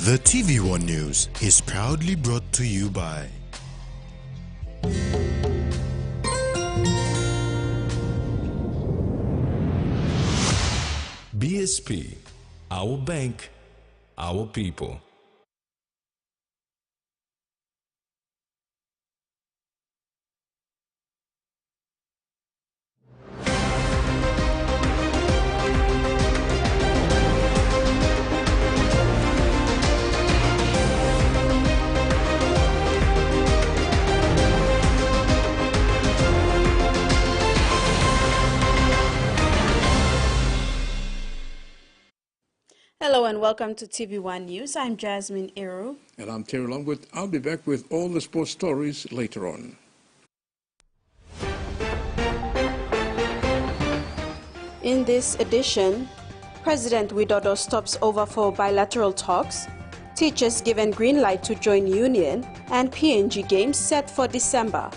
The TV1 News is proudly brought to you by BSP, our bank, our people. Hello and welcome to TV1 News. I'm Jasmine Eru. And I'm Terry Longwood. I'll be back with all the sports stories later on. In this edition, President Widodo stops over for bilateral talks, teachers given green light to join union, and PNG games set for December.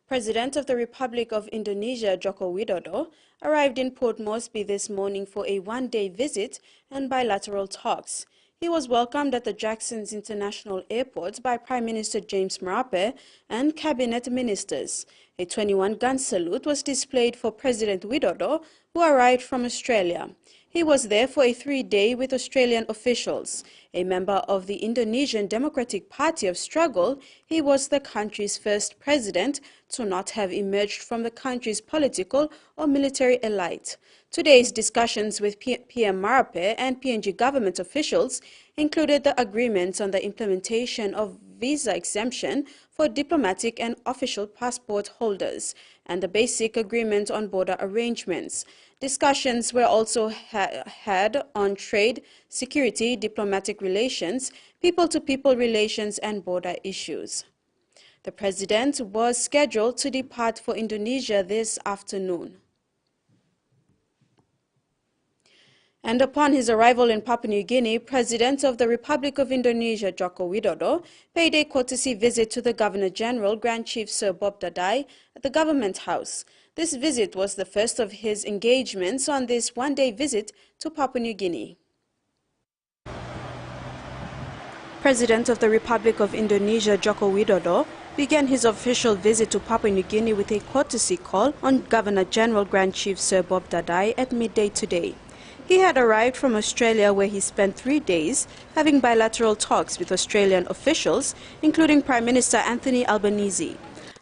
President of the Republic of Indonesia, Joko Widodo, arrived in Port Moresby this morning for a one-day visit and bilateral talks. He was welcomed at the Jackson's International Airport by Prime Minister James Marape and cabinet ministers. A 21-gun salute was displayed for President Widodo, who arrived from Australia. He was there for a 3-day with Australian officials. A member of the Indonesian Democratic Party of Struggle, he was the country's first president to not have emerged from the country's political or military elite. Today's discussions with PM Marape and PNG government officials included the agreements on the implementation of visa exemption for diplomatic and official passport holders and the basic agreement on border arrangements. Discussions were also had on trade, security, diplomatic relations, people-to-people relations, and border issues. The president was scheduled to depart for Indonesia this afternoon. And upon his arrival in Papua New Guinea, President of the Republic of Indonesia, Joko Widodo, paid a courtesy visit to the Governor-General, Grand Chief Sir Bob Dadai, at the Government House. This visit was the first of his engagements on this one-day visit to Papua New Guinea. President of the Republic of Indonesia, Joko Widodo, began his official visit to Papua New Guinea with a courtesy call on Governor-General Grand Chief Sir Bob Dadai at midday today. He had arrived from Australia, where he spent 3 days having bilateral talks with Australian officials, including Prime Minister Anthony Albanese.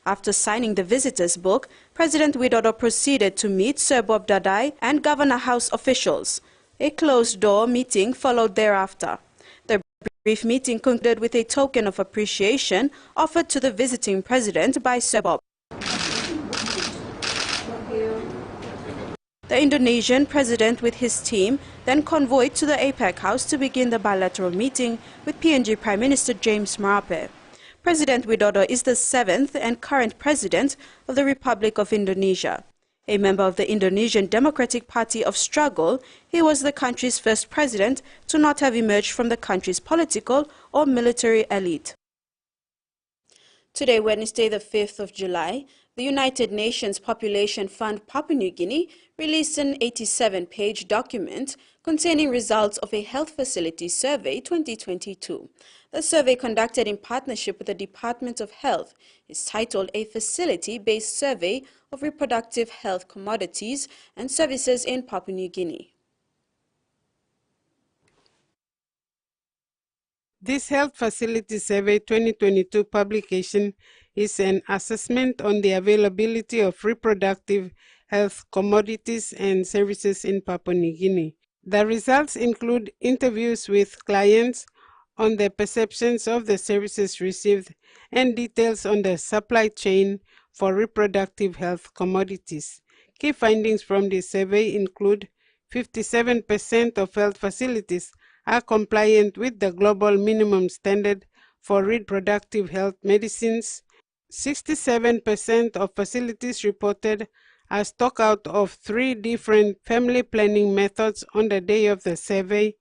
After signing the visitor's book, President Widodo proceeded to meet Sir Bob Dadai and Governor House officials. A closed-door meeting followed thereafter. The brief meeting concluded with a token of appreciation offered to the visiting president by Sir Bob. The Indonesian president with his team then convoyed to the APEC House to begin the bilateral meeting with PNG Prime Minister James Marape. President Widodo is the 7th and current president of the Republic of Indonesia. A member of the Indonesian Democratic Party of Struggle, he was the country's first president to not have emerged from the country's political or military elite. Today, Wednesday, the 5th of July, the United Nations Population Fund Papua New Guinea released an 87-page document containing results of a health facility survey 2022. The survey, conducted in partnership with the Department of Health, is titled A Facility-Based Survey of Reproductive Health Commodities and Services in Papua New Guinea. This Health Facility Survey 2022 publication is an assessment on the availability of reproductive health commodities and services in Papua New Guinea. The results include interviews with clients on their perceptions of the services received and details on the supply chain for reproductive health commodities. Key findings from this survey include 57% of health facilities are compliant with the global minimum standard for reproductive health medicines. 67% of facilities reported a stock out of 3 different family planning methods on the day of the survey.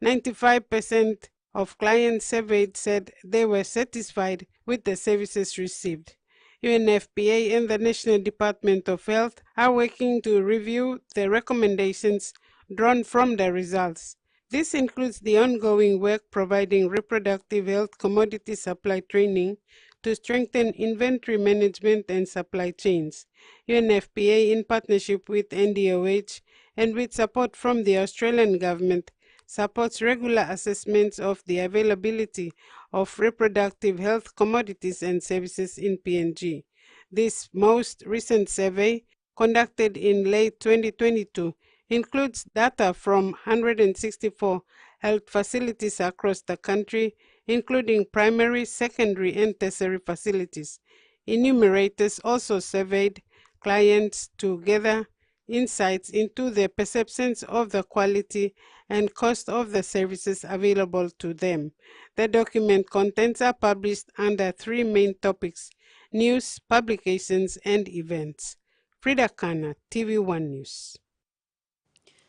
95% of clients surveyed said they were satisfied with the services received. UNFPA and the National Department of Health are working to review the recommendations drawn from the results. This includes the ongoing work providing reproductive health commodity supply training to strengthen inventory management and supply chains. UNFPA, in partnership with NDOH and with support from the Australian government, supports regular assessments of the availability of reproductive health commodities and services in PNG. This most recent survey, conducted in late 2022, includes data from 164 health facilities across the country, including primary, secondary, and tertiary facilities. Enumerators also surveyed clients to gather insights into the perceptions of the quality and cost of the services available to them. The document contents are published under three main topics: news, publications, and events. Frida Kana, TV1 News.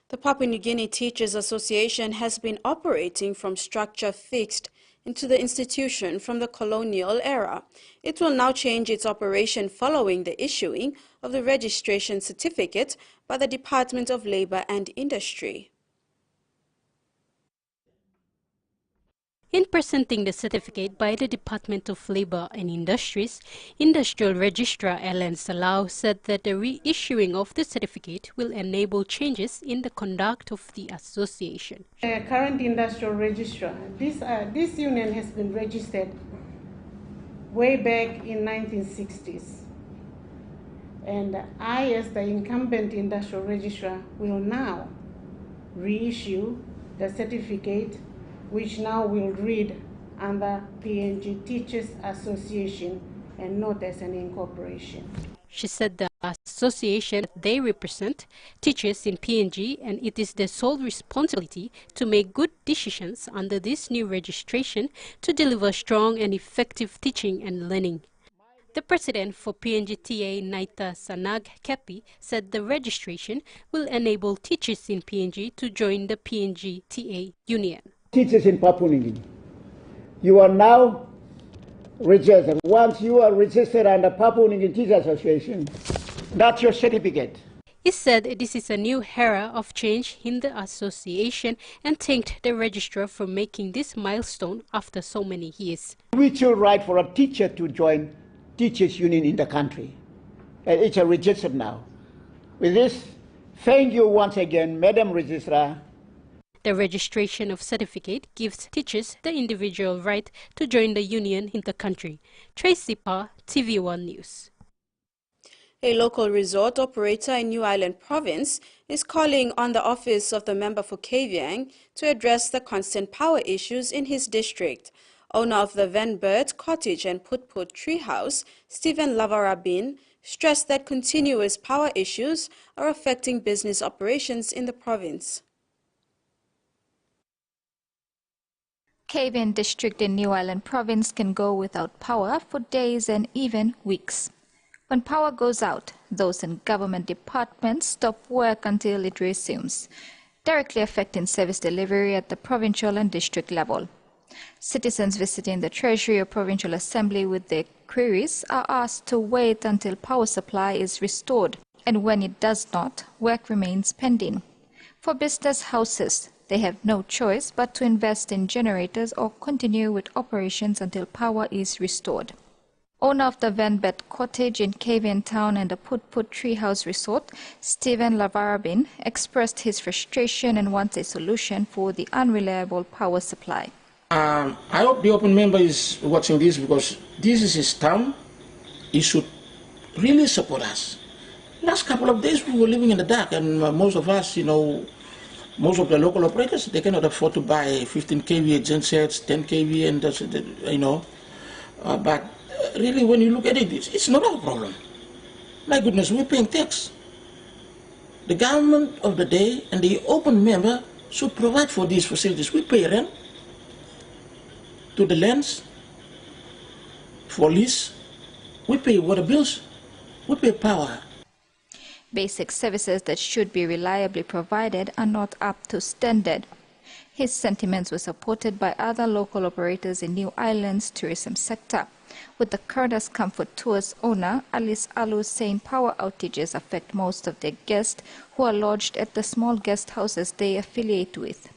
The Papua New Guinea Teachers Association has been operating from structure fixed into the institution from the colonial era. It will now change its operation following the issuing of the registration certificate by the Department of Labour and Industry. In presenting the certificate by the Department of Labour and Industries, Industrial Registrar Alan Salau said that the reissuing of the certificate will enable changes in the conduct of the association. Current Industrial Registrar, this union has been registered way back in 1960s. And I, as the incumbent Industrial Registrar, will now reissue the certificate, which now will read under PNG Teachers Association and not as an incorporation. She said the association they represent teachers in PNG, and it is their sole responsibility to make good decisions under this new registration to deliver strong and effective teaching and learning. The president for PNG-TA, Naita Sanag Kepi, said the registration will enable teachers in PNG to join the PNG-TA union. Teachers in Papua New Guinea, you are now registered. Once you are registered under Papua New Guinea Teachers Association, that's your certificate. He said this is a new era of change in the association and thanked the registrar for making this milestone after so many years. We should right for a teacher to join teachers union in the country. And it's registered now. With this, thank you once again, Madam Registrar. The registration of certificate gives teachers the individual right to join the union in the country. Tracy Pa, TV1 News. A local resort operator in New Island Province is calling on the office of the member for TVWAN to address the constant power issues in his district. Owner of the Van Bert Cottage and Put Treehouse, Stephen Lavarabin, stressed that continuous power issues are affecting business operations in the province. TVWAN district in New Island Province can go without power for days and even weeks. When power goes out, those in government departments stop work until it resumes, directly affecting service delivery at the provincial and district level. Citizens visiting the Treasury or Provincial Assembly with their queries are asked to wait until power supply is restored, and when it does not, work remains pending. For business houses, they have no choice but to invest in generators or continue with operations until power is restored. Owner of the Van Bert Cottage in TVWAN Town and the Put Treehouse Resort, Stephen Lavarabin, expressed his frustration and wants a solution for the unreliable power supply. I hope the open member is watching this, because this is his town. He should really support us. Last couple of days we were living in the dark, and most of us, most of the local operators, they cannot afford to buy 15 kVA gensets, 10 kVA, and that's, but really, when you look at it, it's not our problem. My goodness, we're paying tax. The government of the day and the open member should provide for these facilities. We pay rent to the lands for lease. We pay water bills. We pay power. Basic services that should be reliably provided are not up to standard. His sentiments were supported by other local operators in New Island's tourism sector. with the Curtis Comfort Tours owner Alice Alu saying power outages affect most of their guests who are lodged at the small guest houses they affiliate with.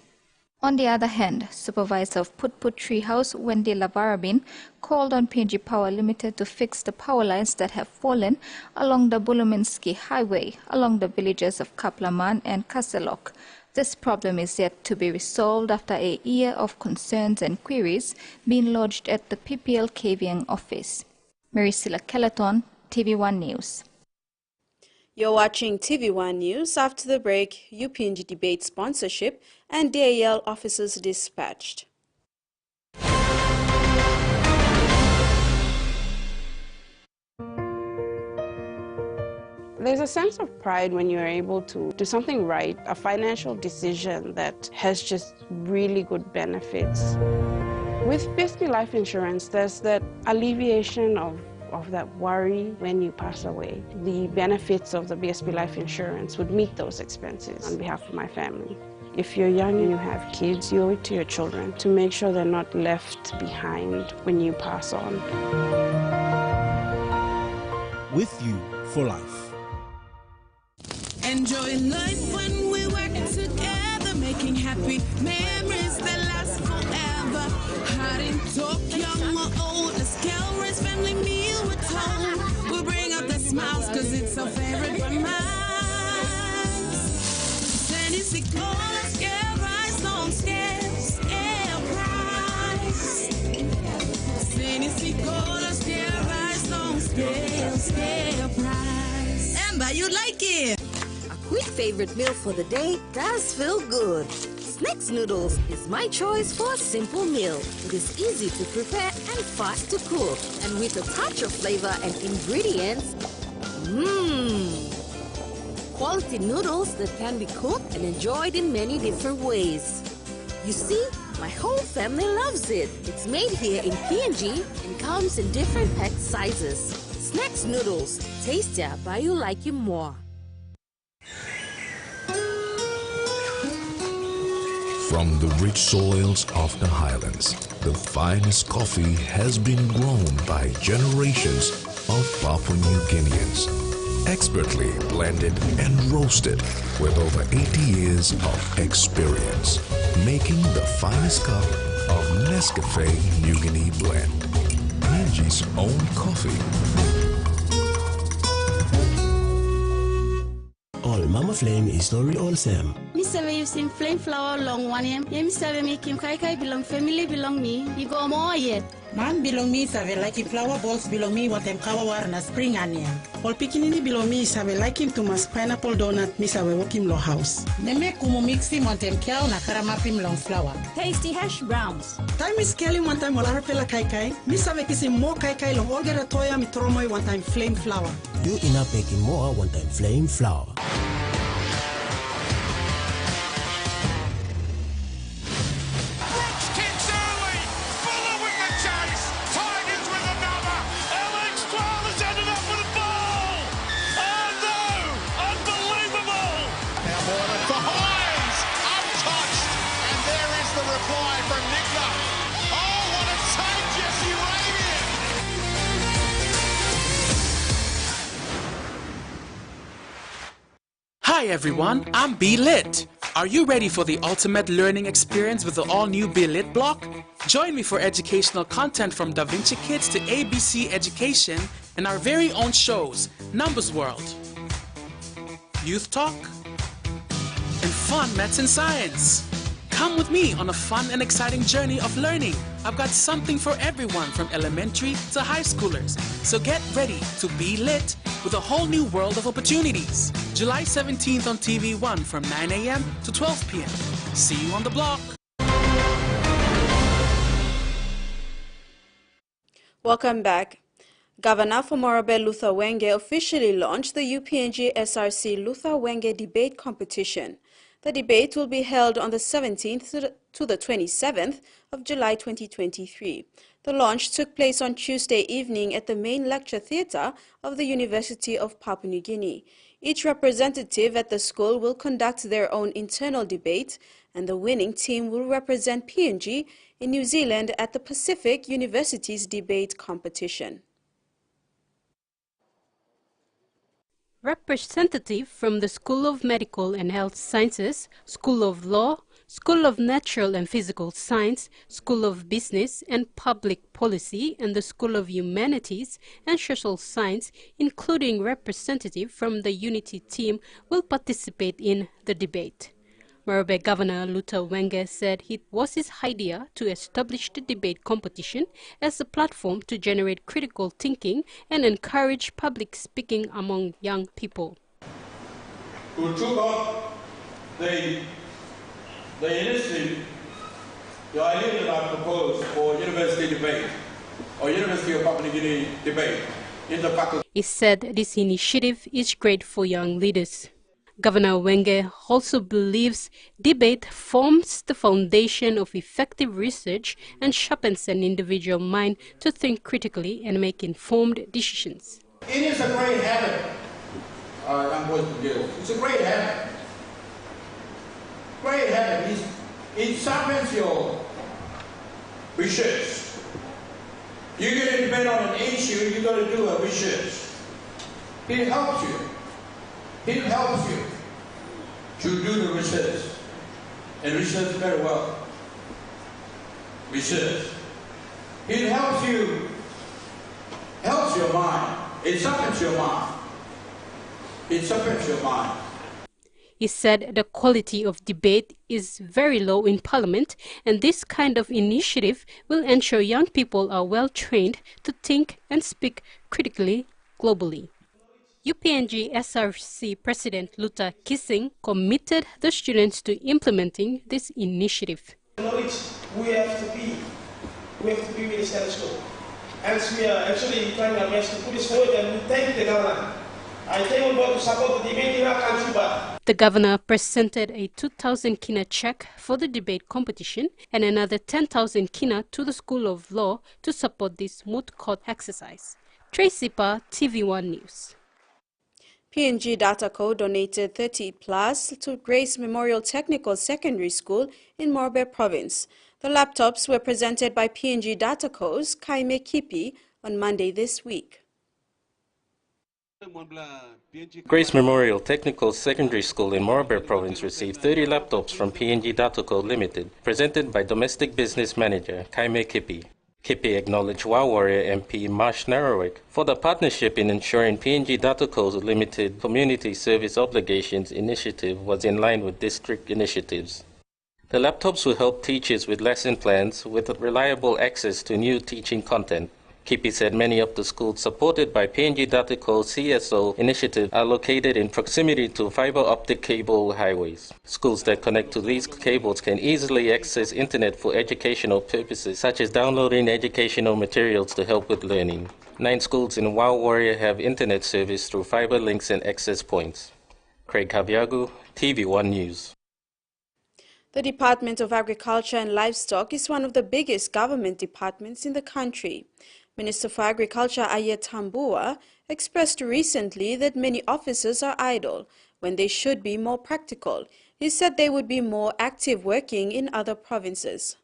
On the other hand, Supervisor of Putput Tree House, Wendy Lavarabin, called on PNG Power Limited to fix the power lines that have fallen along the Buluminski Highway, along the villages of Kaplaman and Kaselok. This problem is yet to be resolved after a year of concerns and queries being lodged at the PPL KVN office. Maricela Kelleton, TVWAN News. You're watching TVWAN News. After the break, UPNG debate sponsorship and DAL officers dispatched. There's a sense of pride when you're able to do something right, a financial decision that has just really good benefits. With BSP Life Insurance, there's that alleviation of that worry when you pass away. The benefits of the BSP Life Insurance would meet those expenses on behalf of my family. If you're young and you have kids, you owe it to your children to make sure they're not left behind when you pass on. With you for life. Enjoying life when we work together, making happy memories that last forever. Hiding, talk, young or old, let's calories, family meal with home. We'll bring out the smiles, cause it's our favorite one mine. Tennessee Cola, scale rise, long scales, air price. Tennessee Cola, scale rise, long scales, air price. Amber, you like it? Quick favorite meal for the day does feel good. Snacks noodles is my choice for a simple meal. It is easy to prepare and fast to cook. And with a touch of flavor and ingredients, quality noodles that can be cooked and enjoyed in many different ways. You see, my whole family loves it. It's made here in PNG and comes in different pack sizes. Snacks noodles, tastier but you like it more. From the rich soils of the highlands, the finest coffee has been grown by generations of Papua New Guineans, expertly blended and roasted with over 80 years of experience, making the finest cup of Nescafe New Guinea blend, PNG's own coffee. All Mama Flame is story all same. Me say you sing flame flower long one yam. Me say me Kim Kai Kai belong family belong me. You go more yet. Man belong me save like him flower balls belong me what them kawa war na spring onion. All pikinini belong me save like him to mas pineapple donut me save walk him lo house. Ne make kumu mix him on them cow na karamapim long flower. Tasty hash browns. Time is scaling one time wala harpela kai kai. Me save kisi more kai kai long all get a toya mi tromoy one time flame flower. You enough making more one time flame flower. Hi everyone, I'm Be Lit. Are you ready for the ultimate learning experience with the all-new Be Lit block? Join me for educational content from Da Vinci Kids to ABC Education and our very own shows, Numbers World, Youth Talk, and Fun Maths and Science. Come with me on a fun and exciting journey of learning. I've got something for everyone from elementary to high schoolers. So get ready to be lit with a whole new world of opportunities. July 17th on TV1 from 9 a.m. to 12 p.m. See you on the block. Welcome back. Governor Fomorobe Luther Wenge officially launched the UPNG SRC Luther Wenge debate competition. The debate will be held on the 17th to the 27th of July 2023. The launch took place on Tuesday evening at the main lecture theatre of the University of Papua New Guinea. Each representative at the school will conduct their own internal debate, and the winning team will represent PNG in New Zealand at the Pacific University's debate competition. Representatives from the School of Medical and Health Sciences, School of Law, School of Natural and Physical Science, School of Business and Public Policy, and the School of Humanities and Social Science, including representatives from the Unity team, will participate in the debate. Morobe Governor TVWAN said it was his idea to establish the debate competition as a platform to generate critical thinking and encourage public speaking among young people. Who took up the initiative, the idea that I proposed for university debate, or University of Papua New Guinea debate in the faculty. He said this initiative is great for young leaders. Governor TVWAN also believes debate forms the foundation of effective research and sharpens an individual mind to think critically and make informed decisions. It is a great habit, young boys and girls. It's a great habit. Great habit. It sharpens your research. You get to debate on an issue, you got to do a research. It helps you. It helps you to do the research, and research very well. Research. It helps you, helps your mind. It sharpens your mind. It sharpens your mind. He said the quality of debate is very low in Parliament, and this kind of initiative will ensure young people are well trained to think and speak critically globally. UPNG SRC President Luther Kissing committed the students to implementing this initiative. Knowledge, we have to be with the status quo. And we are actually trying our best to put this forward, and we thank the governor. I thank you to support the debate in our country, but the governor presented a 2,000 kina check for the debate competition and another 10,000 kina to the School of Law to support this moot court exercise. Tracy Pa, TVWAN News. PNG Dataco donated 30 plus to Grace Memorial Technical Secondary School in Morobe Province. The laptops were presented by PNG Dataco's Kaime Kipi on Monday this week. Grace Memorial Technical Secondary School in Morobe Province received 30 laptops from PNG Dataco Limited, presented by Domestic Business Manager Kaime Kipi. Kipi acknowledged WA Warrior MP Marsh Narrowick for the partnership in ensuring PNG Dataco's limited community service obligations initiative was in line with district initiatives. The laptops will help teachers with lesson plans with reliable access to new teaching content. Kipi said many of the schools supported by PNG Dataco's CSO initiative are located in proximity to fiber optic cable highways. Schools that connect to these cables can easily access internet for educational purposes, such as downloading educational materials to help with learning. 9 schools in WA Warrior have internet service through fiber links and access points. Craig Kaviagu, TVWAN News. The Department of Agriculture and Livestock is one of the biggest government departments in the country. Minister for Agriculture Ayet Tambua expressed recently that many officers are idle when they should be more practical. He said they would be more active working in other provinces.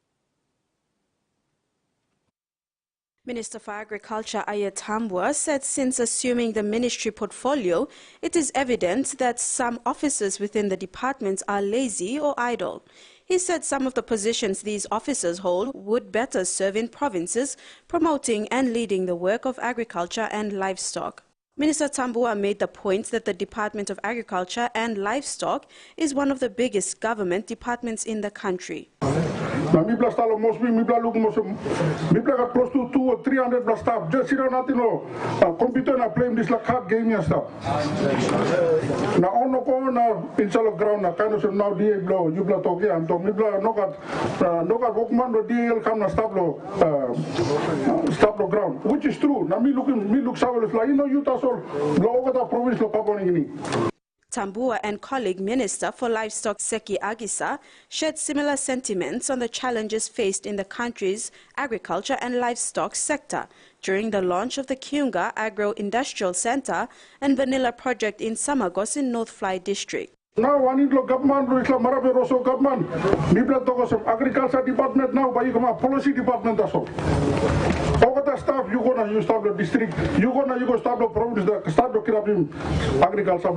Minister for Agriculture Ayet Tambua said since assuming the ministry portfolio, it is evident that some officers within the department are lazy or idle. He said some of the positions these officers hold would better serve in provinces promoting and leading the work of agriculture and livestock. Minister Tambua made the point that the Department of Agriculture and Livestock is one of the biggest government departments in the country. Na mi bla stalo mosbi mi bla look mos mi bla close to 200 or 300 bla staff just sit nothing no computer na play this like card game ya stuff na ono ko na pinsalo ground na kind of now die blow you bla toke am to mi bla no kat workman do die come na stop lo ground, which is true. Na mi look savage like you tasol blow over the province lo Papua New Guinea. Tambua and colleague Minister for Livestock Seki Agisa shared similar sentiments on the challenges faced in the country's agriculture and livestock sector during the launch of the Kiunga Agro-Industrial Center and Vanilla Project in Samagos in North Fly District. Now I need government, Marabe Rosso government, Nibla Togos Agriculture Department now, but you come policy department also. Over the staff, you start the district, you go start the province, start the Kirabim Agriculture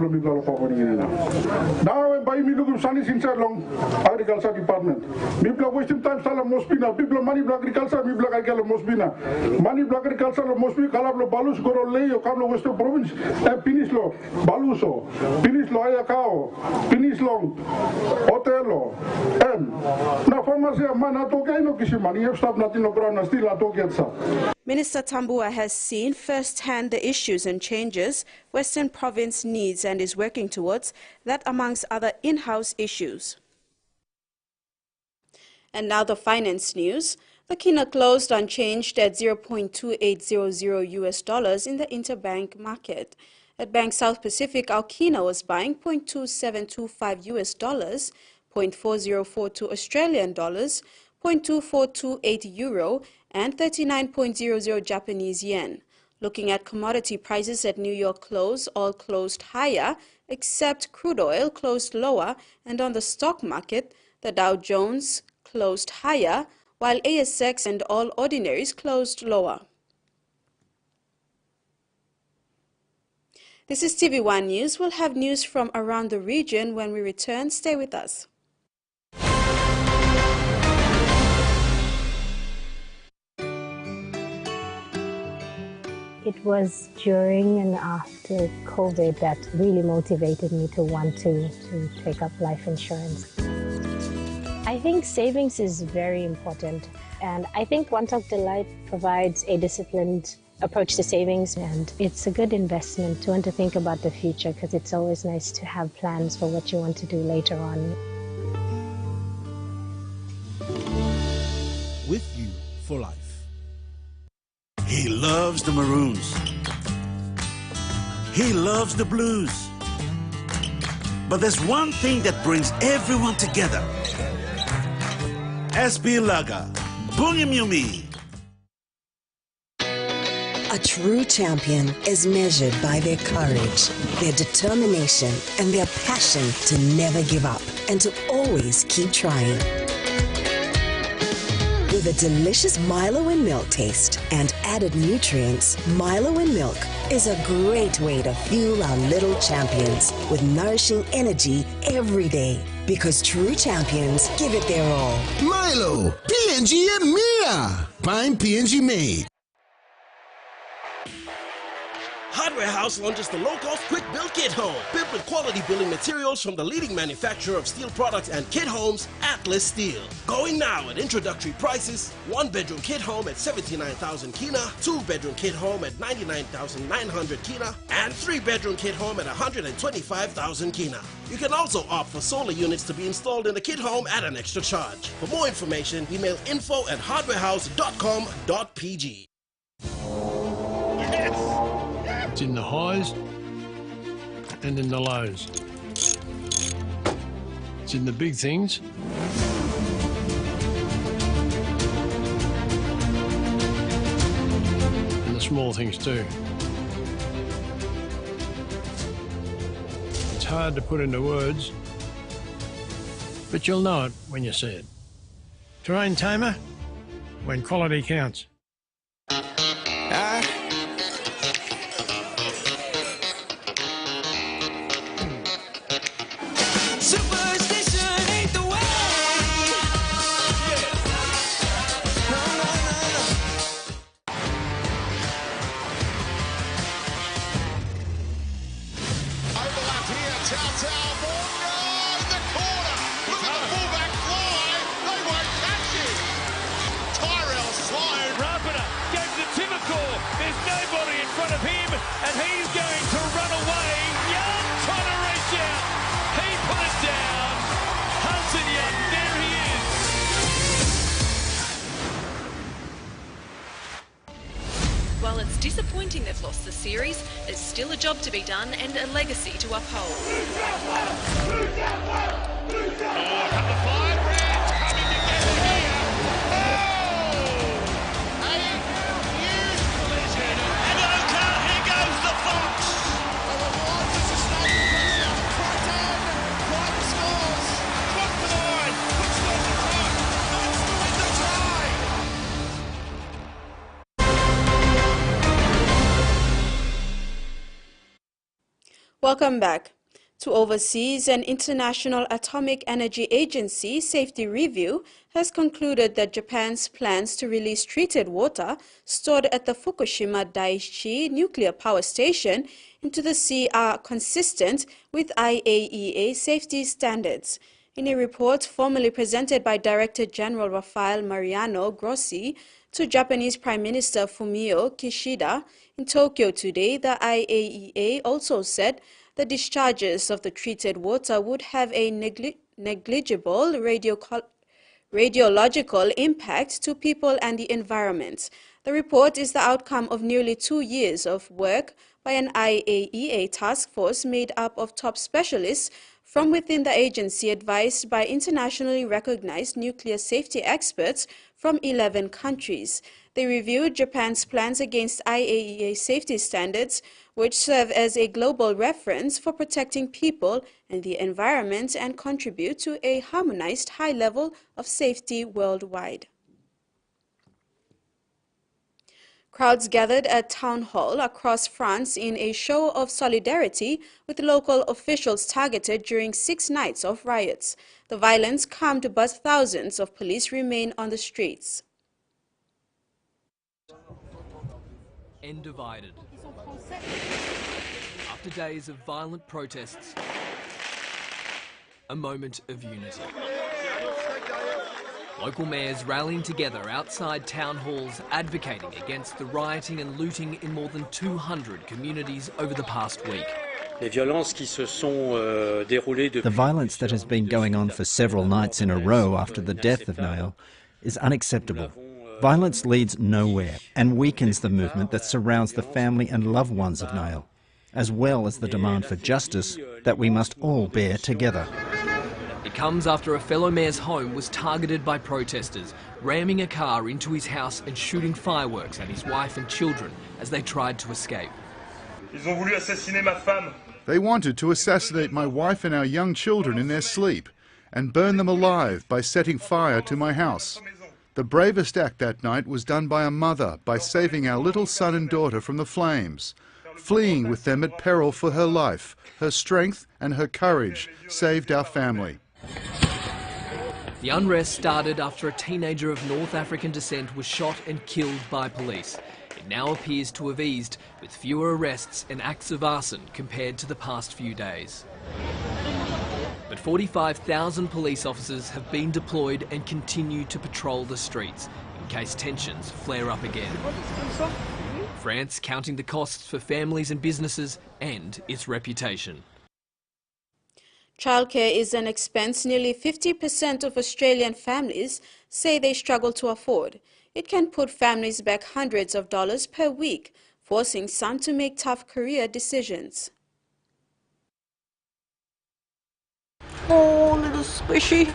now by me look sunny inside long Agriculture Department. People wasting time Salam Mospina, people money agriculture, people like Mospina. Money agriculture Mospi, Calablo Balus, Goro Leo, Camlo Western Province, and Pinislo, Baluso, Pinislo Ayakao. Finish long, Otelo, na pharmacy man atoke no kishimani have stop nothing no brown still atoke. Minister Tambua has seen firsthand the issues and changes Western Province needs and is working towards that amongst other in-house issues. And now the finance news. The kina closed unchanged at $0.2800 US in the interbank market. At Bank South Pacific, our kina was buying $0.2725 US, $0.4042 Australian dollars, $0.2428 euro, and 39.00 Japanese yen. Looking at commodity prices at New York close, all closed higher, except crude oil closed lower, and on the stock market, the Dow Jones closed higher, while ASX and all ordinaries closed lower. This is TVWAN News. We'll have news from around the region when we return. Stay with us. It was during and after COVID that really motivated me to want to take up life insurance. I think savings is very important, and I think One Talk Delight provides a disciplined approach to savings, and it's a good investment to want to think about the future, because it's always nice to have plans for what you want to do later on. With you for life. He loves the Maroons. He loves the Blues. But there's one thing that brings everyone together. SB Laga, Bunyamyumi. A true champion is measured by their courage, their determination, and their passion to never give up and to always keep trying. With a delicious Milo in Milk taste and added nutrients, Milo in Milk is a great way to fuel our little champions with nourishing energy every day. Because true champions give it their all. Milo, PNG and Mia. Find PNG made. Hardware House launches the low-cost quick build kit home, built with quality building materials from the leading manufacturer of steel products and kit homes, Atlas Steel. Going now at introductory prices: 1-bedroom kit home at 79,000 kina, 2-bedroom kit home at 99,900 kina, and 3-bedroom kit home at 125,000 kina. You can also opt for solar units to be installed in the kit home at an extra charge. For more information, email info@hardwarehouse.com.pg. It's in the highs and in the lows. It's in the big things and the small things too. It's hard to put into words, but you'll know it when you see it. Terrain Tamer, when quality counts. And he's going to run away. Young trying to reach out. He put it down. Hudson Young, there he is. While it's disappointing they've lost the series, there's still a job to be done and a legacy to uphold. Welcome back. To overseas, an International Atomic Energy Agency safety review has concluded that Japan's plans to release treated water stored at the Fukushima Daiichi nuclear power station into the sea are consistent with IAEA safety standards. In a report formally presented by Director General Rafael Mariano Grossi to Japanese Prime Minister Fumio Kishida in Tokyo today, the IAEA also said the discharges of the treated water would have a negligible radiological impact to people and the environment. The report is the outcome of nearly 2 years of work by an IAEA task force made up of top specialists from within the agency, advised by internationally recognized nuclear safety experts from 11 countries. They reviewed Japan's plans against IAEA safety standards, which serve as a global reference for protecting people and the environment and contribute to a harmonized high level of safety worldwide. Crowds gathered at town hall across France in a show of solidarity with local officials targeted during 6 nights of riots. The violence calmed, but thousands of police remain on the streets. And divided. After days of violent protests, a moment of unity. Local mayors rallying together outside town halls advocating against the rioting and looting in more than 200 communities over the past week. The violence that has been going on for several nights in a row after the death of Naël is unacceptable. Violence leads nowhere and weakens the movement that surrounds the family and loved ones of Naël, as well as the demand for justice that we must all bear together. It comes after a fellow mayor's home was targeted by protesters, ramming a car into his house and shooting fireworks at his wife and children as they tried to escape. They wanted to assassinate my wife and our young children in their sleep and burn them alive by setting fire to my house. The bravest act that night was done by a mother by saving our little son and daughter from the flames. Fleeing with them at peril for her life, her strength and her courage saved our family. The unrest started after a teenager of North African descent was shot and killed by police. It now appears to have eased, with fewer arrests and acts of arson compared to the past few days. But 45,000 police officers have been deployed and continue to patrol the streets in case tensions flare up again. France counting the costs for families and businesses and its reputation. Childcare is an expense nearly 50% of Australian families say they struggle to afford. It can put families back hundreds of dollars per week, forcing some to make tough career decisions. Oh, little squishy.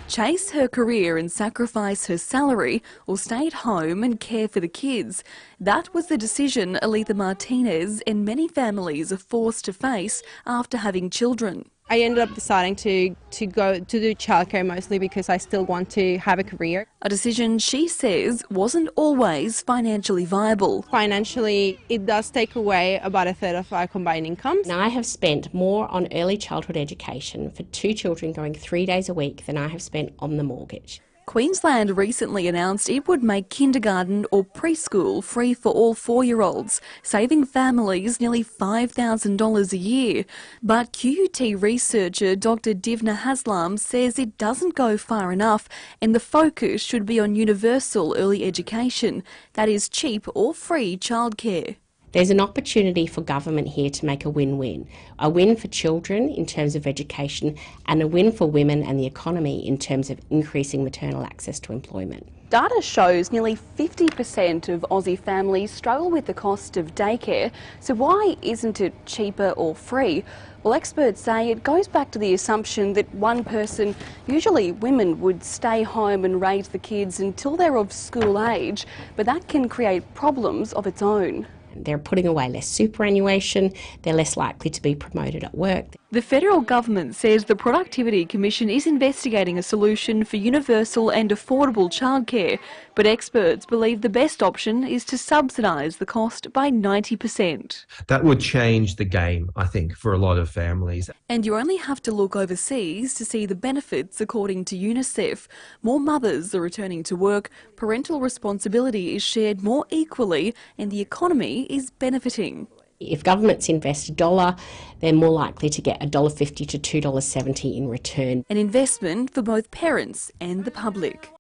Chase her career and sacrifice her salary, or stay at home and care for the kids. That was the decision Aletha Martinez and many families are forced to face after having children. I ended up deciding to go to do childcare mostly because I still want to have a career. A decision she says wasn't always financially viable. Financially, it does take away about a third of our combined incomes. Now, I have spent more on early childhood education for 2 children going 3 days a week than I have spent on the mortgage. Queensland recently announced it would make kindergarten or preschool free for all 4-year-olds, saving families nearly $5,000 a year. But QUT researcher Dr. Divna Haslam says it doesn't go far enough and the focus should be on universal early education, that is cheap or free childcare. There's an opportunity for government here to make a win-win. A win for children in terms of education and a win for women and the economy in terms of increasing maternal access to employment. Data shows nearly 50% of Aussie families struggle with the cost of daycare, so why isn't it cheaper or free? Well, experts say it goes back to the assumption that one person, usually women, would stay home and raise the kids until they're of school age, but that can create problems of its own. They're putting away less superannuation, they're less likely to be promoted at work. The federal government says the Productivity Commission is investigating a solution for universal and affordable childcare, but experts believe the best option is to subsidise the cost by 90%. That would change the game, I think, for a lot of families. And you only have to look overseas to see the benefits, according to UNICEF. More mothers are returning to work, parental responsibility is shared more equally, and the economy is benefiting. If governments invest $1, they're more likely to get $1.50 to $2.70 in return. An investment for both parents and the public.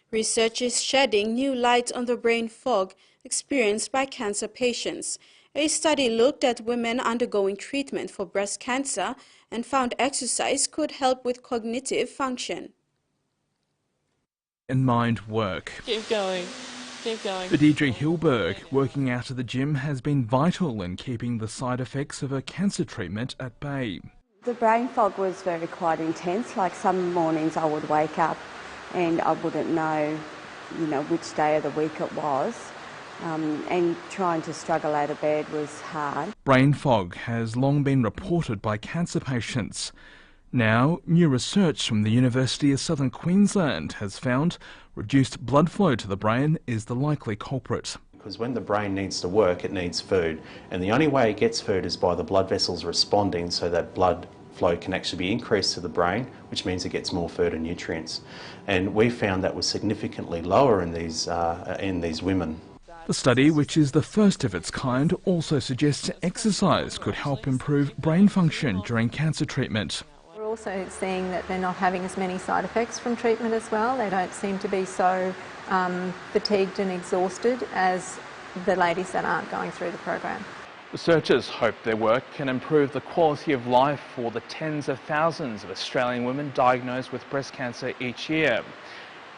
Research is shedding new light on the brain fog experienced by cancer patients. A study looked at women undergoing treatment for breast cancer and found exercise could help with cognitive function. And mind work. Keep going. Keep going. For Deidre Hilberg, working out of the gym has been vital in keeping the side effects of her cancer treatment at bay. The brain fog was quite intense. Like some mornings I would wake up and I wouldn't know, which day of the week it was. And trying to struggle out of bed was hard. Brain fog has long been reported by cancer patients. Now, new research from the University of Southern Queensland has found reduced blood flow to the brain is the likely culprit. Because when the brain needs to work, it needs food. And the only way it gets food is by the blood vessels responding so that blood flow can actually be increased to the brain, which means it gets more food and nutrients. And we found that was significantly lower in these women. The study, which is the first of its kind, also suggests exercise could help improve brain function during cancer treatment. We're also seeing that they're not having as many side effects from treatment as well. They don't seem to be so fatigued and exhausted as the ladies that aren't going through the program. Researchers hope their work can improve the quality of life for the tens of thousands of Australian women diagnosed with breast cancer each year.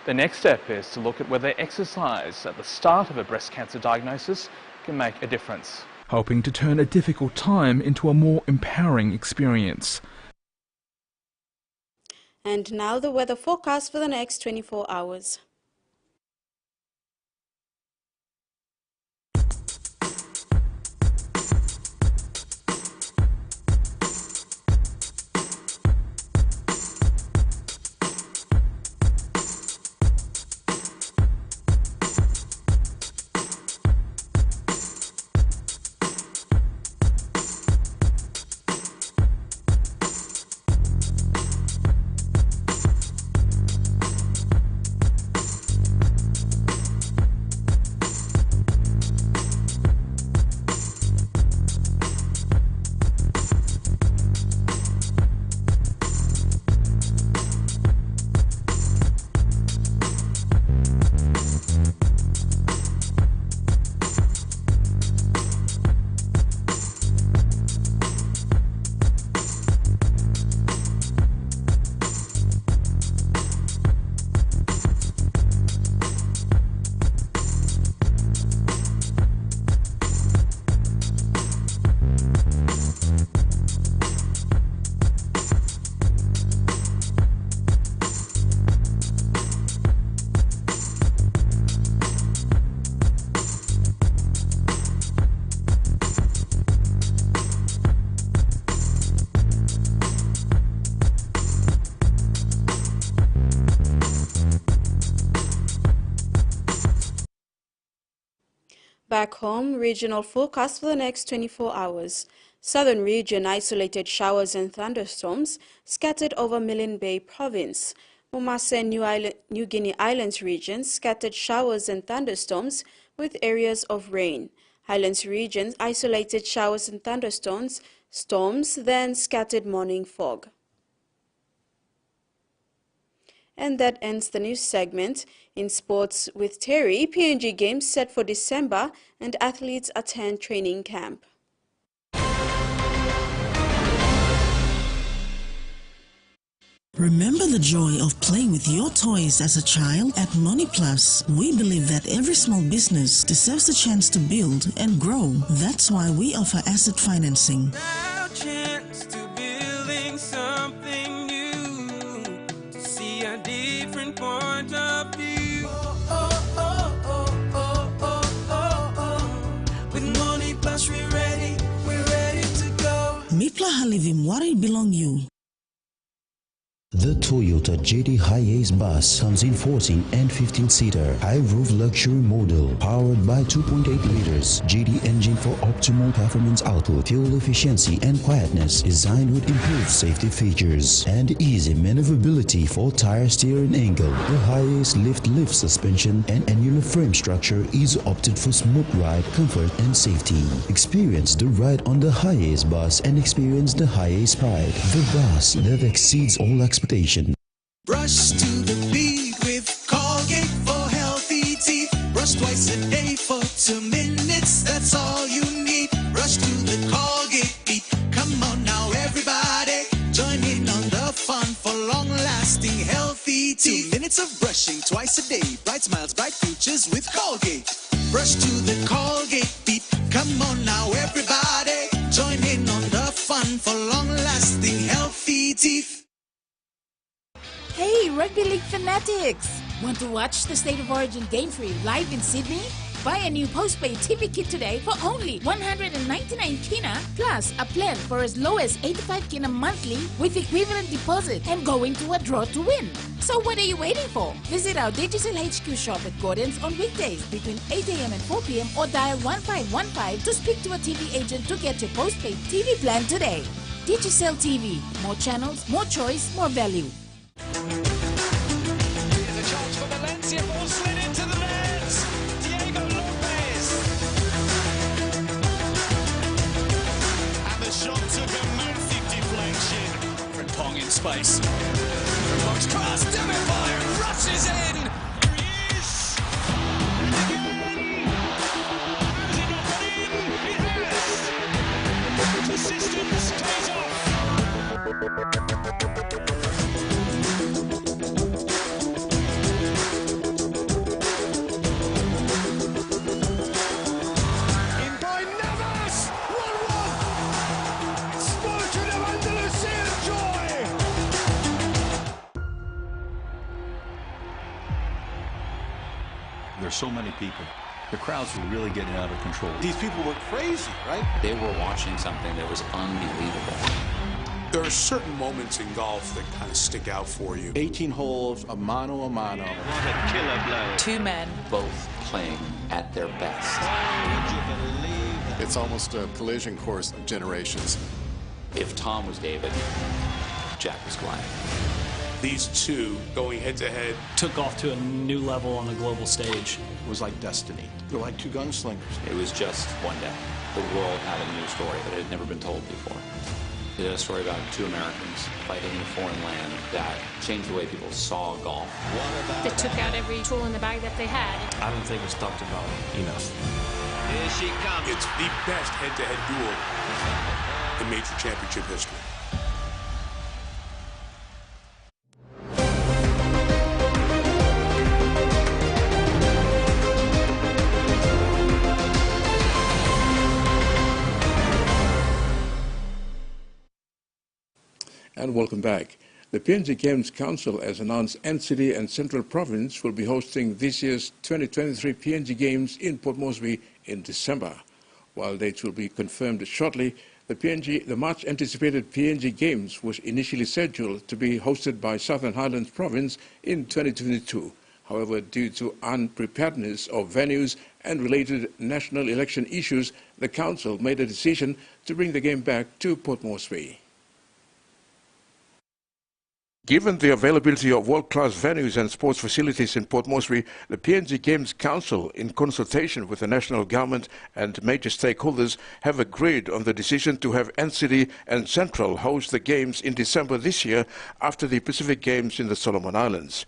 The next step is to look at whether exercise at the start of a breast cancer diagnosis can make a difference, hoping to turn a difficult time into a more empowering experience. And now the weather forecast for the next 24 hours. Back home, regional forecast for the next 24 hours. Southern region, isolated showers and thunderstorms scattered over Milne Bay province. Mombasa and New Guinea Islands region, scattered showers and thunderstorms with areas of rain. Highlands region, isolated showers and thunderstorms, then scattered morning fog. And that ends the news segment. In sports with Terry, PNG Games set for December and athletes attend training camp. Remember the joy of playing with your toys as a child? At Money Plus, we believe that every small business deserves a chance to build and grow. That's why we offer asset financing. Point of view. With Money Plus, we're ready to go. Mipla what it belong you. The Toyota JD Hiace bus comes in 14 and 15-seater high-roof luxury model powered by 2.8 liters JD engine for optimal performance output, fuel efficiency and quietness, designed with improved safety features and easy maneuverability for tire steering angle. The Hiace lift suspension and annular frame structure is opted for smooth ride, comfort and safety. Experience the ride on the Hiace bus and experience the Hiace pride, the bus that exceeds all expectations. Brush to the beat with Colgate for healthy teeth. Brush twice a day for 2 minutes, that's all you need. Brush to the Colgate beat. Come on now everybody, join in on the fun for long-lasting healthy teeth. 2 minutes of brushing twice a day, bright smiles, bright futures with Colgate. Brush to the Colgate beat. Come on now everybody, join in on the fun for long-lasting healthy teeth. Hey, Rugby League fanatics! Want to watch the State of Origin game for you live in Sydney? Buy a new postpaid TV kit today for only 199 kina plus a plan for as low as 85 kina monthly with equivalent deposit and go into a draw to win. So what are you waiting for? Visit our Digicel HQ shop at Gordon's on weekdays between 8 a.m. and 4 p.m. or dial 1515 to speak to a TV agent to get your postpaid TV plan today. Digicel TV. More channels, more choice, more value. Here's a chance for Valencia, ball slid into the net. Diego Lopez. And the shot took a massive deflection. Frimpong in space. Frimpong's cross, Demirbay rushes in. Here he is. And again. Has he not got in? He has. Persistence pays off. There's so many people. The crowds were really getting out of control. These people were crazy, right? They were watching something that was unbelievable. There are certain moments in golf that kind of stick out for you. 18 holes of mano a mano. What a killer blow. Two men. Both playing at their best. Would you believe that? It's almost a collision course of generations. If Tom was David, Jack was Goliath. These two going head-to-head took off to a new level on the global stage. It was like destiny. They're like two gunslingers. It was just one day. The world had a new story that had never been told before. It had a story about two Americans fighting in a foreign land that changed the way people saw golf. They took out every tool in the bag that they had. I don't think it's talked about enough. Here she comes. It's the best head-to-head duel in major championship history. And welcome back. The PNG Games Council has announced NCD and Central Province will be hosting this year's 2023 PNG Games in Port Moresby in December. While dates will be confirmed shortly, the much-anticipated PNG Games was initially scheduled to be hosted by Southern Highlands Province in 2022. However, due to unpreparedness of venues and related national election issues, the Council made a decision to bring the game back to Port Moresby. Given the availability of world-class venues and sports facilities in Port Moresby, the PNG Games Council, in consultation with the national government and major stakeholders, have agreed on the decision to have NCD and Central host the Games in December this year after the Pacific Games in the Solomon Islands.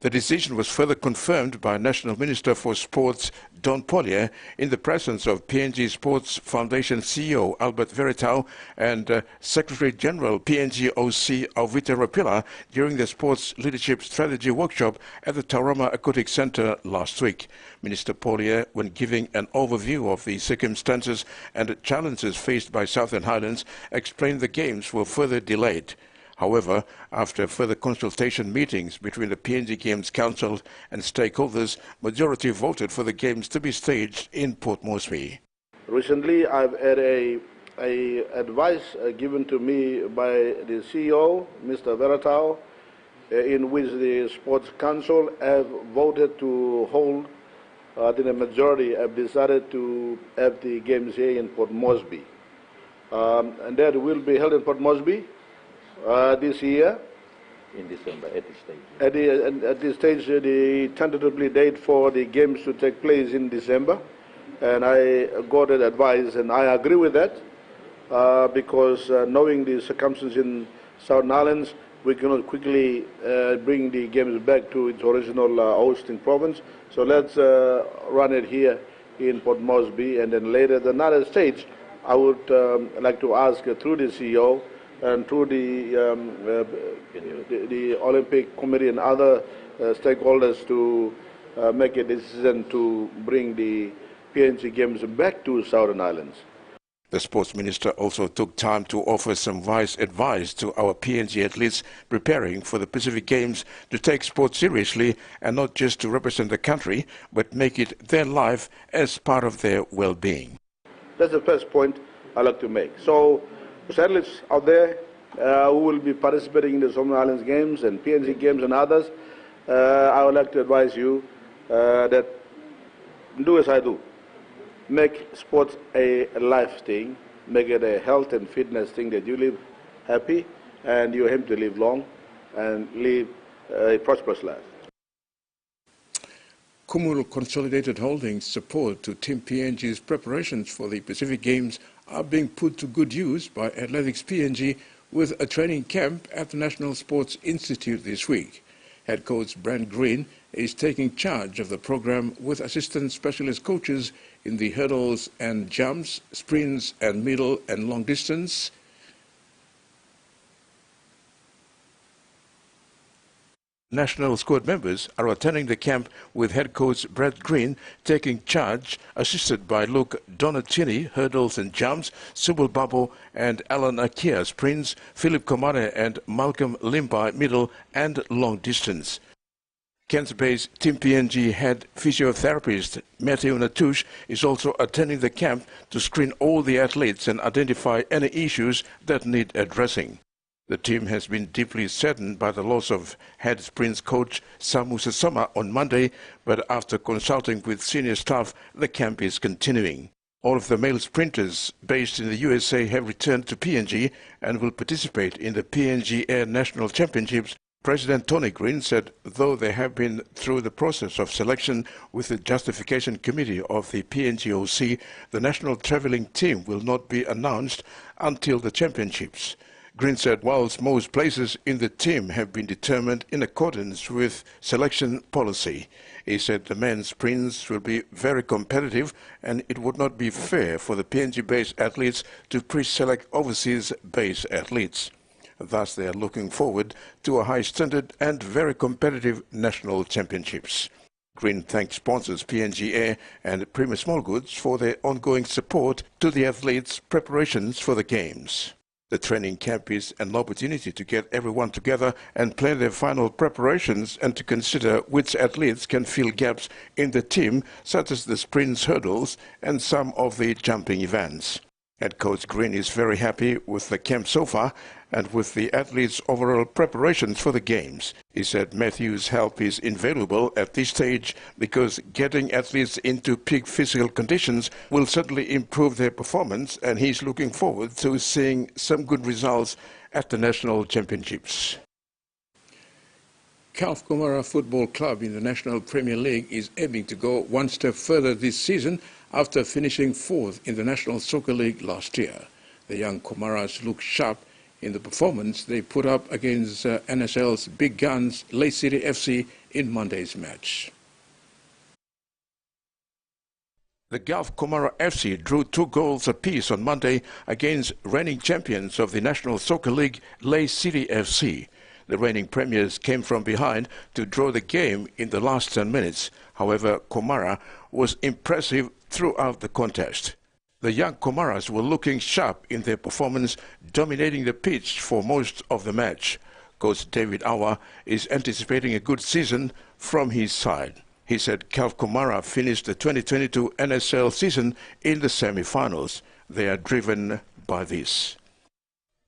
The decision was further confirmed by National Minister for Sports Don Pollier in the presence of PNG Sports Foundation CEO Albert Veritau and Secretary General PNG OC Alvita Rapila during the Sports Leadership Strategy Workshop at the Taurama Aquatic Centre last week. Minister Pollier, when giving an overview of the circumstances and challenges faced by Southern Highlands, explained the Games were further delayed. However, after further consultation meetings between the PNG Games Council and stakeholders, majority voted for the Games to be staged in Port Moresby. Recently, I've had a a advice given to me by the CEO, Mr. Veratao, in which the Sports Council have voted to hold. I think the majority have decided to have the games here in Port Moresby. And that will be held in Port Moresby this year. In December, at this stage. At this stage, the tentatively date for the games to take place in December. And I got that advice, and I agree with that, because knowing the circumstances in Southern Islands, we cannot quickly bring the games back to its original hosting province. So let's run it here in Port Moresby, and then later, the United States, I would like to ask through the CEO and through the Olympic Committee and other stakeholders to make a decision to bring the PNG Games back to Southern Islands. The Sports Minister also took time to offer some wise advice to our PNG athletes preparing for the Pacific Games to take sport seriously and not just to represent the country, but make it their life as part of their well-being. That's the first point I'd like to make. So, athletes out there who will be participating in the Southern Islands Games and PNG Games and others, I would like to advise you that do as I do. Make sports a life thing, make it a health and fitness thing that you live happy and you aim to live long and live a prosperous life. Kumul Consolidated Holdings' support to Team PNG's preparations for the Pacific Games are being put to good use by Athletics PNG with a training camp at the National Sports Institute this week. Head coach Brent Green is taking charge of the program with assistant specialist coaches in the hurdles and jumps, sprints and middle and long distance. National squad members are attending the camp with head coach Brett Green taking charge, assisted by Luke Donatini, hurdles and jumps, Subal Babo and Alan Akia, sprints, Philip Komare and Malcolm Limbai, middle and long distance. Cairns-based Team PNG head physiotherapist Matthew Natush is also attending the camp to screen all the athletes and identify any issues that need addressing. The team has been deeply saddened by the loss of head sprints coach Samu Sasama on Monday, but after consulting with senior staff, the camp is continuing. All of the male sprinters based in the USA have returned to PNG and will participate in the PNG Air National Championships. President Tony Green said though they have been through the process of selection with the Justification Committee of the PNGOC, the national travelling team will not be announced until the championships. Green said whilst most places in the team have been determined in accordance with selection policy, he said the men's sprints will be very competitive and it would not be fair for the PNG-based athletes to pre-select overseas-based athletes. Thus, they are looking forward to a high-standard and very competitive national championships. Green thanked sponsors PNG Air and Premier Small Goods for their ongoing support to the athletes' preparations for the Games. The training camp is an opportunity to get everyone together and plan their final preparations and to consider which athletes can fill gaps in the team, such as the sprints, hurdles and some of the jumping events. Head coach Green is very happy with the camp so far and with the athletes' overall preparations for the Games. He said Matthew's help is invaluable at this stage because getting athletes into peak physical conditions will certainly improve their performance, and he's looking forward to seeing some good results at the National Championships. Calf Comara Football Club in the National Premier League is aiming to go one step further this season after finishing fourth in the National Soccer League last year. The young Comaras look sharp in the performance they put up against NSL's big guns, Lake City FC, in Monday's match. The Gulf Comara FC drew 2 goals apiece on Monday against reigning champions of the National Soccer League, Lake City FC. The reigning premiers came from behind to draw the game in the last 10 minutes. However, Comara was impressive throughout the contest. The young Comaras were looking sharp in their performance, dominating the pitch for most of the match. Coach David Awa is anticipating a good season from his side. He said Calf Comara finished the 2022 NSL season in the semi-finals. They are driven by this.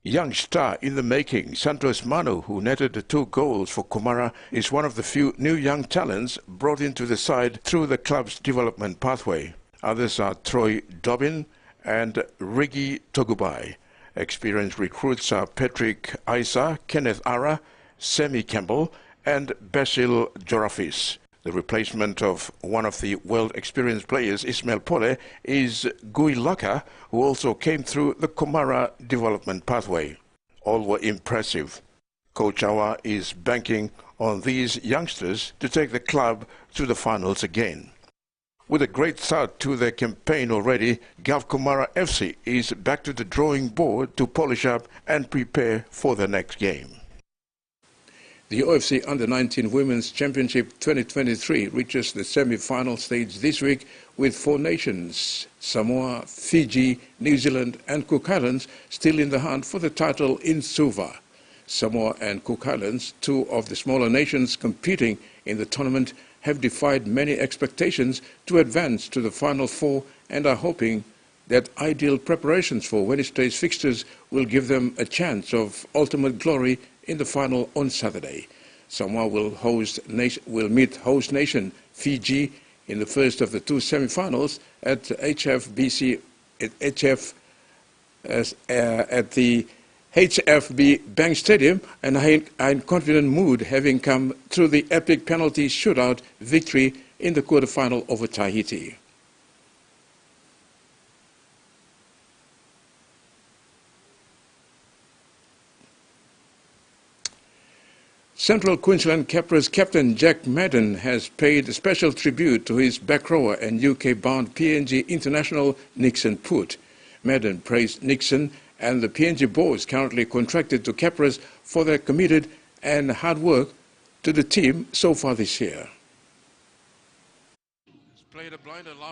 Young star in the making, Santos Manu, who netted the 2 goals for Kumara, is one of the few new young talents brought into the side through the club's development pathway. Others are Troy Dobbin and Rigi Togubai. Experienced recruits are Patrick Isa, Kenneth Ara, Semi Campbell and Basil Jorafis. The replacement of one of the world-experienced players, Ismail Pole, is Gui Laka, who also came through the Kumara development pathway. All were impressive. Coach Awa is banking on these youngsters to take the club to the finals again. With a great start to their campaign already, Gulf Kumara FC is back to the drawing board to polish up and prepare for the next game. The OFC Under-19 Women's Championship 2023 reaches the semi-final stage this week with 4 nations, Samoa, Fiji, New Zealand and Cook Islands, still in the hunt for the title in Suva. Samoa and Cook Islands, 2 of the smaller nations competing in the tournament, have defied many expectations to advance to the Final 4 and are hoping that ideal preparations for Wednesday's fixtures will give them a chance of ultimate glory in the final on Saturday. Samoa will meet host nation Fiji in the first of the 2 semi-finals at the HFB Bank Stadium, and are in confident mood, having come through the epic penalty shootout victory in the quarter-final over Tahiti. Central Queensland Capra's captain Jack Madden has paid special tribute to his back rower and UK-bound PNG international Nixon Putt. Madden praised Nixon and the PNG boys currently contracted to Capras for their committed and hard work to the team so far this year.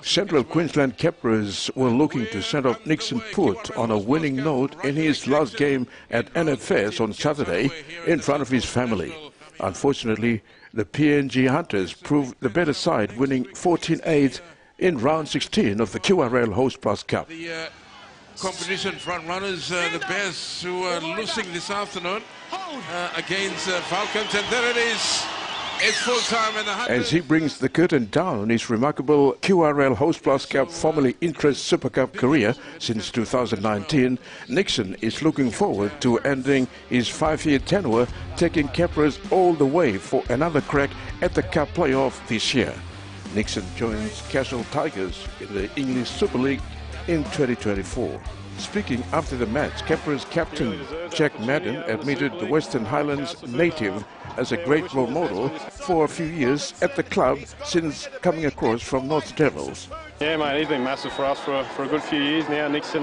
Central Queensland Capras were looking to send off Nixon Putt on a winning note in his last game at NFS on Saturday in front of his family. Unfortunately, the PNG Hunters proved the better side, winning 14-8 in round 16 of the QRL Host Plus Cup. The competition front runners, the Bears, who are losing this afternoon against Falcons, and there it is. It's full time, and the Hunters, as he brings the curtain down on his remarkable QRL Host Plus Cup, formerly Interest Super Cup career since 2019, Nixon is looking forward to ending his 5-year tenure, taking Capras all the way for another crack at the Cup playoff this year. Nixon joins Castle Tigers in the English Super League in 2024. Speaking after the match, Capras captain Jack Madden admitted the Western Highlands native as a great role model for a few years at the club since coming across from North Devils. Yeah, mate, he's been massive for us for a good few years now. Nixon,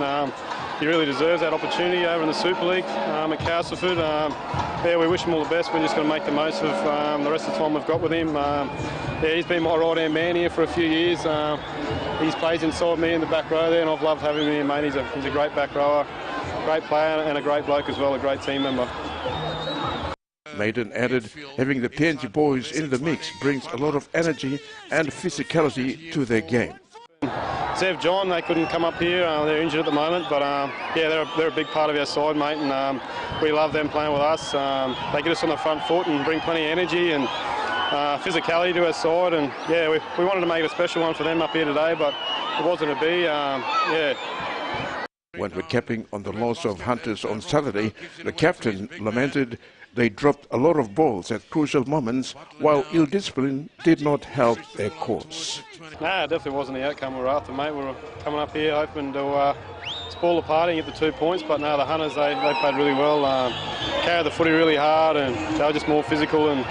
he really deserves that opportunity over in the Super League at Castleford. Yeah, we wish him all the best. We're just going to make the most of the rest of the time we've got with him. Yeah, he's been my right-hand man here for a few years. He's plays inside me in the back row there, and I've loved having him here, mate. He's a great back rower, great player, and a great bloke as well, a great team member. Maiden added, having the PNG boys in the mix brings a lot of energy and physicality to their game. Zev, John, they couldn't come up here. They're injured at the moment, but yeah, they're a big part of our side, mate, and we love them playing with us. They get us on the front foot and bring plenty of energy and physicality to our side, and yeah, we wanted to make it a special one for them up here today, but it wasn't to be. Yeah. When recapping on the loss of Hunters on Saturday, the captain lamented they dropped a lot of balls at crucial moments, while ill discipline did not help their cause. Nah, it definitely wasn't the outcome we were after, mate. We were coming up here hoping to spoil the party and get the 2 points, but no, the Hunters, they played really well, carried the footy really hard, and they were just more physical and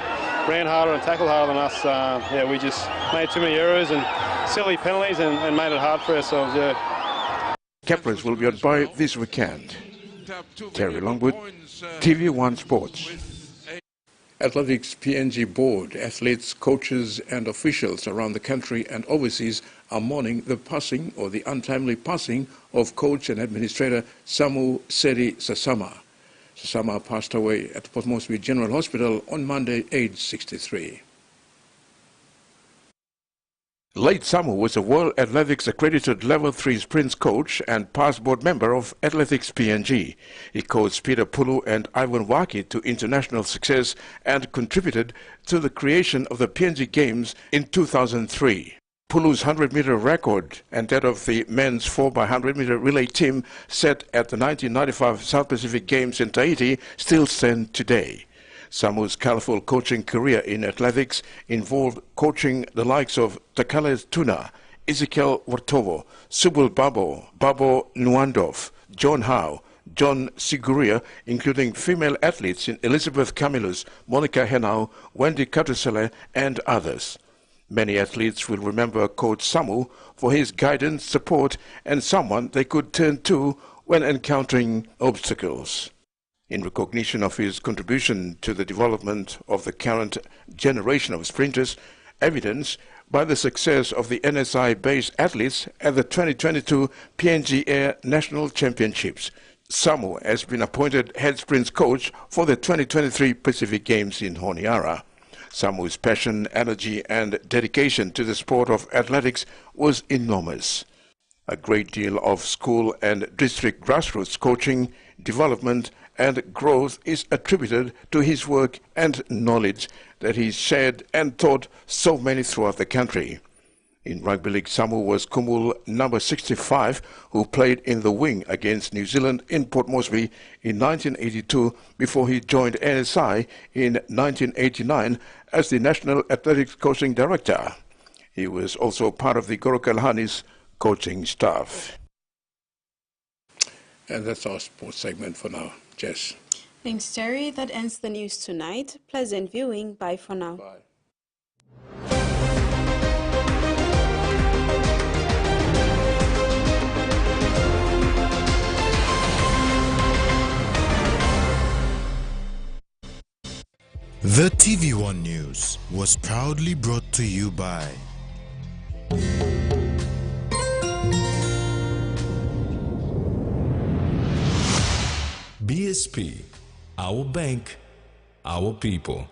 ran harder and tackled harder than us. Yeah, we just made too many errors and silly penalties and made it hard for ourselves, yeah. Capras will be on bye this weekend. Terry Longwood, TVWAN Sports. Athletics PNG board, athletes, coaches and officials around the country and overseas are mourning the passing or the untimely passing of coach and administrator Samu Seri Sasama. Sasama passed away at Port Moresby General Hospital on Monday, aged 63. Late Samu was a World Athletics accredited Level 3 sprints coach and past board member of Athletics PNG. He coached Peter Pulu and Ivan Waki to international success and contributed to the creation of the PNG Games in 2003. Pulu's 100-meter record and that of the men's 4x100-meter relay team set at the 1995 South Pacific Games in Tahiti still stand today. Samu's colorful coaching career in athletics involved coaching the likes of Takale Tuna, Ezekiel Wartovo, Subul Babo Nwandov, John Howe, John Siguria, including female athletes in Elizabeth Camillus, Monica Henao, Wendy Katusele, and others. Many athletes will remember Coach Samu for his guidance, support, and someone they could turn to when encountering obstacles. In recognition of his contribution to the development of the current generation of sprinters, evidenced by the success of the NSI-based athletes at the 2022 PNG Air National Championships, Samu has been appointed head sprints coach for the 2023 Pacific Games in Honiara. Samu's passion, energy and dedication to the sport of athletics was enormous. A great deal of school and district grassroots coaching, development and growth is attributed to his work and knowledge that he shared and taught so many throughout the country. In rugby league, Samu was Kumul number 65, who played in the wing against New Zealand in Port Moresby in 1982 before he joined NSI in 1989 as the National Athletics Coaching Director. He was also part of the Gorokalhani's coaching staff. And that's our sports segment for now. Jess. Thanks, Terry. That ends the news tonight. Pleasant viewing. Bye for now. Bye. The TVWAN News was proudly brought to you by BSP, our bank, our people.